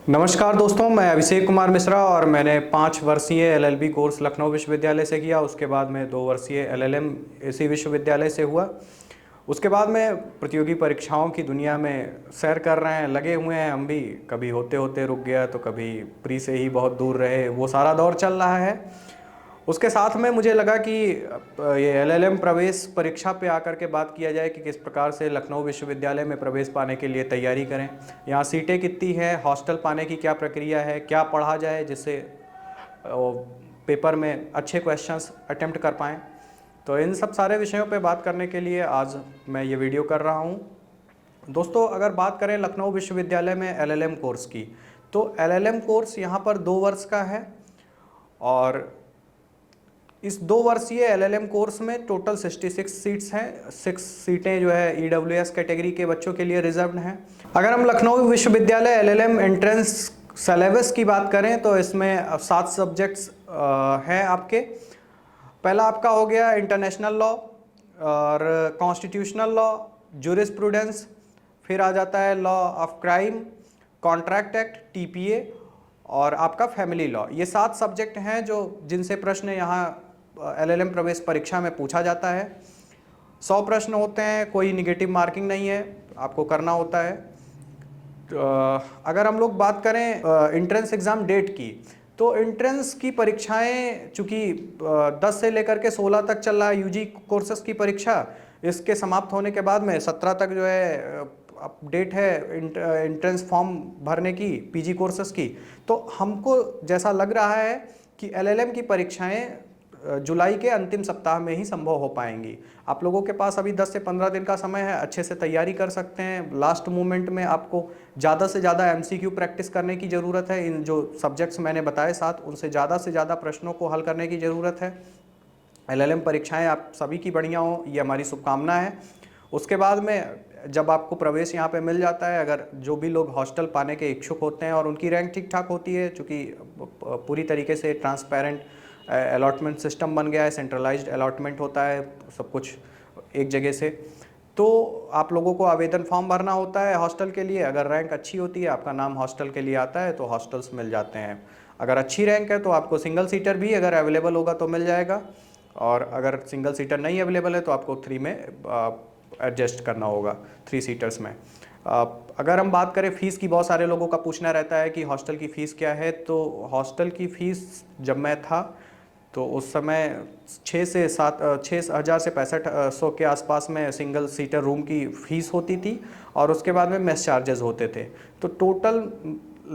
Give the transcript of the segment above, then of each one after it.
नमस्कार दोस्तों, मैं अभिषेक कुमार मिश्रा और मैंने 5 वर्षीय एलएलबी कोर्स लखनऊ विश्वविद्यालय से किया। उसके बाद में 2 वर्षीय एलएलएम इसी विश्वविद्यालय से हुआ। उसके बाद में प्रतियोगी परीक्षाओं की दुनिया में सैर कर रहे हैं, लगे हुए हैं। हम भी कभी होते होते रुक गया तो कभी प्री से ही बहुत दूर रहे, वो सारा दौर चल रहा है। उसके साथ में मुझे लगा कि ये एलएलएम प्रवेश परीक्षा पे आकर के बात किया जाए कि किस प्रकार से लखनऊ विश्वविद्यालय में प्रवेश पाने के लिए तैयारी करें। यहाँ सीटें कितनी है, हॉस्टल पाने की क्या प्रक्रिया है, क्या पढ़ा जाए जिससे पेपर में अच्छे क्वेश्चंस अटेम्प्ट कर पाएँ। तो इन सब सारे विषयों पे बात करने के लिए आज मैं ये वीडियो कर रहा हूँ। दोस्तों, अगर बात करें लखनऊ विश्वविद्यालय में एलएलएम कोर्स की, तो एलएलएम कोर्स यहाँ पर 2 वर्ष का है और इस 2 वर्षीय एलएलएम कोर्स में टोटल 66 सीट्स हैं। 6 सीटें जो है ईडब्ल्यूएस कैटेगरी के बच्चों के लिए रिजर्व्ड हैं। अगर हम लखनऊ विश्वविद्यालय एलएलएम एंट्रेंस सिलेबस की बात करें तो इसमें 7 सब्जेक्ट्स हैं आपके। पहला आपका हो गया इंटरनेशनल लॉ और कॉन्स्टिट्यूशनल लॉ, ज्यूरिस्प्रूडेंस, फिर आ जाता है law of crime, contract act, TPA और आपका फैमिली लॉ। ये 7 सब्जेक्ट हैं जो जिनसे प्रश्न यहाँ एलएलएम प्रवेश परीक्षा में पूछा जाता है। 100 प्रश्न होते हैं, कोई निगेटिव मार्किंग नहीं है, आपको करना होता है। अगर हम लोग बात करें एंट्रेंस एग्ज़ाम डेट की, तो एंट्रेंस की परीक्षाएं चूँकि 10 से लेकर के 16 तक चल रहा है यूजी कोर्सेज की परीक्षा, इसके समाप्त होने के बाद में 17 तक जो है अपडेट है एंट्रेंस फॉर्म भरने की पीजी कोर्सेज की। तो हमको जैसा लग रहा है कि एलएलएम की परीक्षाएं जुलाई के अंतिम सप्ताह में ही संभव हो पाएंगी। आप लोगों के पास अभी 10 से 15 दिन का समय है, अच्छे से तैयारी कर सकते हैं। लास्ट मोमेंट में आपको ज़्यादा से ज़्यादा एमसीक्यू प्रैक्टिस करने की ज़रूरत है। इन जो सब्जेक्ट्स मैंने बताए 7, उनसे ज़्यादा से ज़्यादा प्रश्नों को हल करने की ज़रूरत है। एलएलएम परीक्षाएं आप सभी की बढ़िया हो, ये हमारी शुभकामना है। उसके बाद में जब आपको प्रवेश यहाँ पे मिल जाता है, अगर जो भी लोग हॉस्टल पाने के इच्छुक होते हैं और उनकी रैंक ठीक ठाक होती है, चूँकि पूरी तरीके से ट्रांसपेरेंट अलॉटमेंट सिस्टम बन गया है, सेंट्रलाइज्ड अलॉटमेंट होता है सब कुछ एक जगह से, तो आप लोगों को आवेदन फॉर्म भरना होता है हॉस्टल के लिए। अगर रैंक अच्छी होती है, आपका नाम हॉस्टल के लिए आता है तो हॉस्टल्स मिल जाते हैं। अगर अच्छी रैंक है तो आपको सिंगल सीटर भी अगर अवेलेबल होगा तो मिल जाएगा, और अगर सिंगल सीटर नहीं अवेलेबल है तो आपको 3 में एडजस्ट करना होगा, 3 सीटर्स में। अगर हम बात करें फ़ीस की, बहुत सारे लोगों का पूछना रहता है कि हॉस्टल की फ़ीस क्या है। तो हॉस्टल की फ़ीस जब मैं था तो उस समय 6 से 6,000 से 6500 के आसपास में सिंगल सीटर रूम की फ़ीस होती थी, और उसके बाद में मेस चार्जेस होते थे। तो टोटल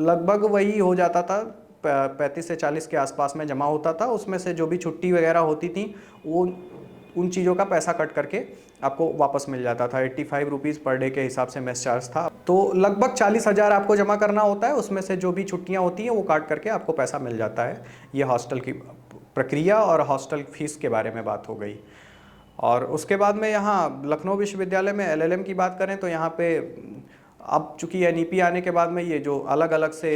लगभग वही हो जाता था, 35 से 40 के आसपास में जमा होता था। उसमें से जो भी छुट्टी वगैरह होती थी वो उन चीज़ों का पैसा कट करके आपको वापस मिल जाता था। 85 रुपीज़ पर डे के हिसाब से मेस चार्ज था। तो लगभग 40,000 आपको जमा करना होता है, उसमें से जो भी छुट्टियां होती हैं वो काट करके आपको पैसा मिल जाता है। ये हॉस्टल की प्रक्रिया और हॉस्टल फीस के बारे में बात हो गई। और उसके बाद में यहाँ लखनऊ विश्वविद्यालय में एलएलएम की बात करें तो यहाँ पे अब चूँकि एनईपी आने के बाद में ये जो अलग अलग से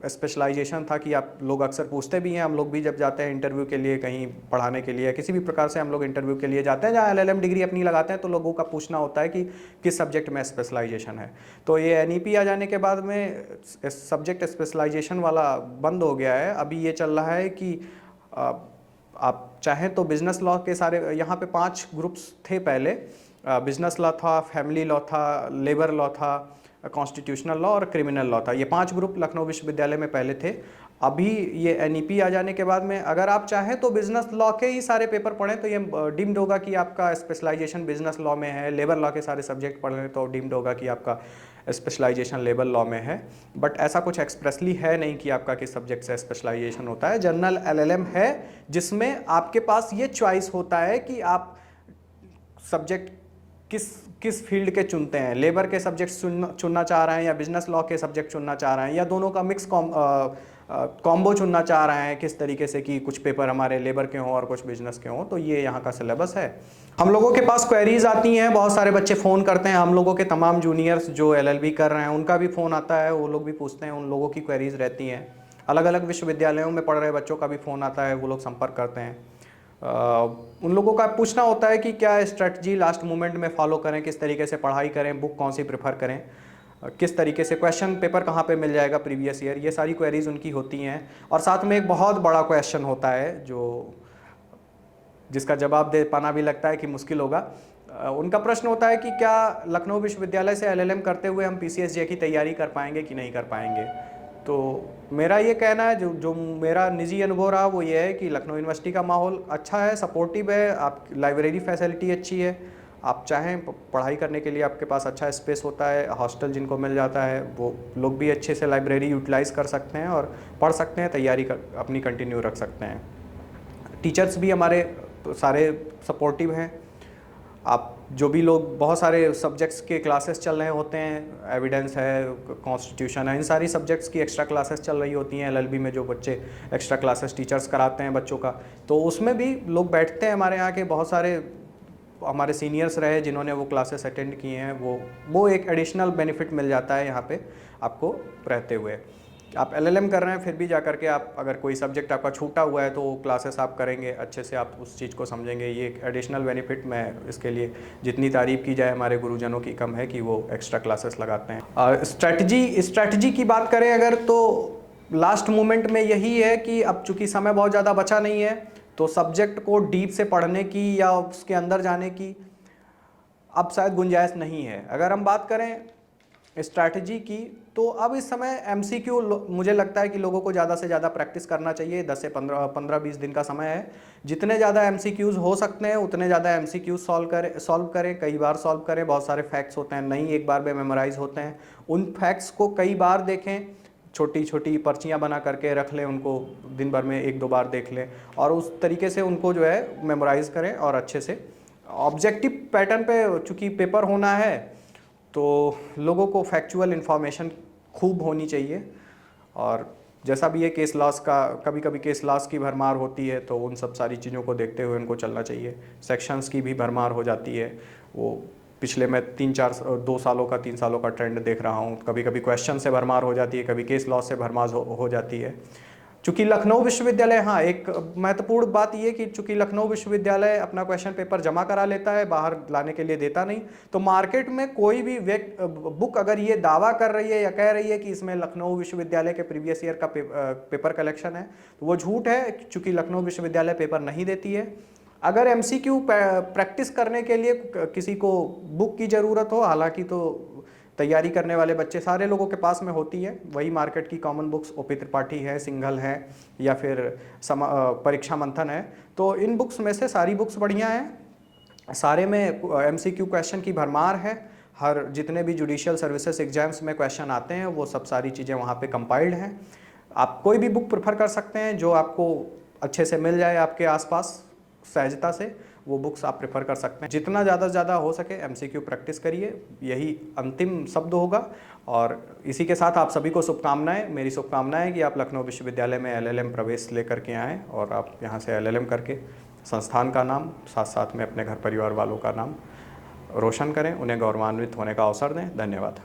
स्पेशलाइजेशन था कि आप लोग अक्सर पूछते भी हैं, हम लोग भी जब जाते हैं इंटरव्यू के लिए, कहीं पढ़ाने के लिए, किसी भी प्रकार से हम लोग इंटरव्यू के लिए जाते हैं जहाँ एलएलएम डिग्री अपनी लगाते हैं, तो लोगों का पूछना होता है कि किस सब्जेक्ट में स्पेशलाइजेशन है। तो ये एनईपी आ जाने के बाद में सब्जेक्ट स्पेशलाइजेशन वाला बंद हो गया है। अभी ये चल रहा है कि आप चाहें तो बिजनेस लॉ के सारे, यहाँ पे 5 ग्रुप्स थे पहले। बिजनेस लॉ था, फैमिली लॉ था, लेबर लॉ था, कॉन्स्टिट्यूशनल लॉ और क्रिमिनल लॉ था। ये 5 ग्रुप लखनऊ विश्वविद्यालय में पहले थे। अभी ये एनईपी आ जाने के बाद में अगर आप चाहें तो बिजनेस लॉ के ही सारे पेपर पढ़ें तो ये डीम्ड होगा कि आपका स्पेशलाइजेशन बिजनेस लॉ में है। लेबर लॉ के सारे सब्जेक्ट पढ़ लें तो डीम्ड होगा कि आपका स्पेशलाइजेशन लेबर लॉ में है। बट ऐसा कुछ एक्सप्रेसली है नहीं कि आपका किस सब्जेक्ट से स्पेशलाइजेशन होता है। जनरल एलएलएम है जिसमें आपके पास ये चॉइस होता है कि आप सब्जेक्ट किस फील्ड के चुनते हैं। लेबर के सब्जेक्ट चुनना चाह रहे हैं या बिजनेस लॉ के सब्जेक्ट चुनना चाह रहे हैं, या दोनों का मिक्स कॉम्बो चुनना चाह रहे हैं किस तरीके से कि कुछ पेपर हमारे लेबर के हों और कुछ बिजनेस के हों। तो ये यहाँ का सिलेबस है। हम लोगों के पास क्वेरीज आती हैं, बहुत सारे बच्चे फ़ोन करते हैं। हम लोगों के तमाम जूनियर्स जो एलएलबी कर रहे हैं उनका भी फ़ोन आता है, वो लोग भी पूछते हैं, उन लोगों की क्वेरीज रहती हैं। अलग अलग विश्वविद्यालयों में पढ़ रहे बच्चों का भी फ़ोन आता है, वो लोग संपर्क करते हैं। उन लोगों का पूछना होता है कि क्या स्ट्रेटजी लास्ट मोमेंट में फॉलो करें, किस तरीके से पढ़ाई करें, बुक कौन सी प्रेफर करें। किस तरीके से क्वेश्चन पेपर कहाँ पे मिल जाएगा प्रीवियस ईयर, ये सारी क्वेरीज उनकी होती हैं। और साथ में एक बहुत बड़ा क्वेश्चन होता है जो जिसका जवाब दे पाना भी लगता है कि मुश्किल होगा। उनका प्रश्न होता है कि क्या लखनऊ विश्वविद्यालय से एलएलएम करते हुए हम पीसीएसजे की तैयारी कर पाएंगे कि नहीं कर पाएंगे। तो मेरा ये कहना है, जो जो मेरा निजी अनुभव रहा वो ये है कि लखनऊ यूनिवर्सिटी का माहौल अच्छा है, सपोर्टिव है, आप लाइब्रेरी फैसिलिटी अच्छी है, आप चाहें पढ़ाई करने के लिए आपके पास अच्छा स्पेस होता है, हॉस्टल जिनको मिल जाता है वो लोग भी अच्छे से लाइब्रेरी यूटिलाइज़ कर सकते हैं और पढ़ सकते हैं, तैयारी अपनी कंटिन्यू रख सकते हैं। टीचर्स भी हमारे सारे सपोर्टिव हैं। आप जो भी लोग, बहुत सारे सब्जेक्ट्स के क्लासेस चल रहे होते हैं, एविडेंस है, कॉन्स्टिट्यूशन है, इन सारी सब्जेक्ट्स की एक्स्ट्रा क्लासेस चल रही होती हैं। एलएलबी में जो बच्चे एक्स्ट्रा क्लासेस टीचर्स कराते हैं बच्चों का, तो उसमें भी लोग बैठते हैं। हमारे यहाँ के बहुत सारे हमारे सीनियर्स रहे जिन्होंने वो क्लासेस अटेंड किए हैं, वो एक एडिशनल बेनिफिट मिल जाता है यहाँ पे आपको रहते हुए। आप एलएलएम कर रहे हैं फिर भी जा करके आप अगर कोई सब्जेक्ट आपका छूटा हुआ है तो क्लासेस आप करेंगे, अच्छे से आप उस चीज़ को समझेंगे। ये एक एडिशनल बेनिफिट, मैं इसके लिए जितनी तारीफ़ की जाए हमारे गुरुजनों की कम है कि वो एक्स्ट्रा क्लासेस लगाते हैं। स्ट्रैटेजी की बात करें अगर, तो लास्ट मोमेंट में यही है कि अब चूँकि समय बहुत ज़्यादा बचा नहीं है तो सब्जेक्ट को डीप से पढ़ने की या उसके अंदर जाने की अब शायद गुंजाइश नहीं है। अगर हम बात करें स्ट्रैटेजी की, तो अब इस समय एमसीक्यू मुझे लगता है कि लोगों को ज़्यादा से ज़्यादा प्रैक्टिस करना चाहिए। 10 से 15-20 दिन का समय है, जितने ज़्यादा एमसीक्यूज़ हो सकते हैं उतने ज़्यादा एमसीक्यूज़ सॉल्व करें, कई बार सॉल्व करें। बहुत सारे फैक्ट्स होते हैं नहीं एक बार में मेमोराइज होते हैं, उन फैक्ट्स को कई बार देखें, छोटी छोटी पर्चियाँ बना करके रख लें, उनको दिन भर में 1-2 बार देख लें और उस तरीके से उनको जो है मेमोराइज़ करें। और अच्छे से ऑब्जेक्टिव पैटर्न पे चूँकि पेपर होना है तो लोगों को फैक्चुअल इन्फॉर्मेशन खूब होनी चाहिए। और जैसा भी ये केस लॉस का, कभी कभी केस लॉस की भरमार होती है तो उन सब सारी चीज़ों को देखते हुए उनको चलना चाहिए। सेक्शंस की भी भरमार हो जाती है, वो पिछले मैं 2 सालों का 3 सालों का ट्रेंड देख रहा हूँ। कभी कभी क्वेश्चन से भरमार हो जाती है, कभी केस लॉस से भरमार हो जाती है। चूँकि लखनऊ विश्वविद्यालय, हाँ एक महत्वपूर्ण बात ये कि चूँकि लखनऊ विश्वविद्यालय अपना क्वेश्चन पेपर जमा करा लेता है, बाहर लाने के लिए देता नहीं, तो मार्केट में कोई भी बुक अगर ये दावा कर रही है या कह रही है कि इसमें लखनऊ विश्वविद्यालय के प्रीवियस ईयर का पेपर कलेक्शन है, तो वो झूठ है। चूँकि लखनऊ विश्वविद्यालय पेपर नहीं देती है। अगर एमसीक्यू प्रैक्टिस करने के लिए किसी को बुक की ज़रूरत हो, हालांकि तो तैयारी करने वाले बच्चे सारे लोगों के पास में होती है, वही मार्केट की कॉमन बुक्स ओपी त्रिपाठी है, सिंघल है या फिर परीक्षा मंथन है, तो इन बुक्स में से सारी बुक्स बढ़िया हैं। सारे में एमसीक्यू क्वेश्चन की भरमार है। हर जितने भी जुडिशियल सर्विसेज एग्जाम्स में क्वेश्चन आते हैं वो सब सारी चीज़ें वहाँ पे कंपाइल्ड हैं। आप कोई भी बुक प्रेफर कर सकते हैं जो आपको अच्छे से मिल जाए आपके आसपास सहजता से, वो बुक्स आप प्रेफर कर सकते हैं। जितना ज़्यादा से ज़्यादा हो सके एमसीक्यू प्रैक्टिस करिए, यही अंतिम शब्द होगा। और इसी के साथ आप सभी को शुभकामनाएं। मेरी शुभकामनाएं कि आप लखनऊ विश्वविद्यालय में एलएलएम प्रवेश लेकर के आएँ और आप यहाँ से एलएलएम करके संस्थान का नाम, साथ साथ में अपने घर परिवार वालों का नाम रोशन करें, उन्हें गौरवान्वित होने का अवसर दें। धन्यवाद।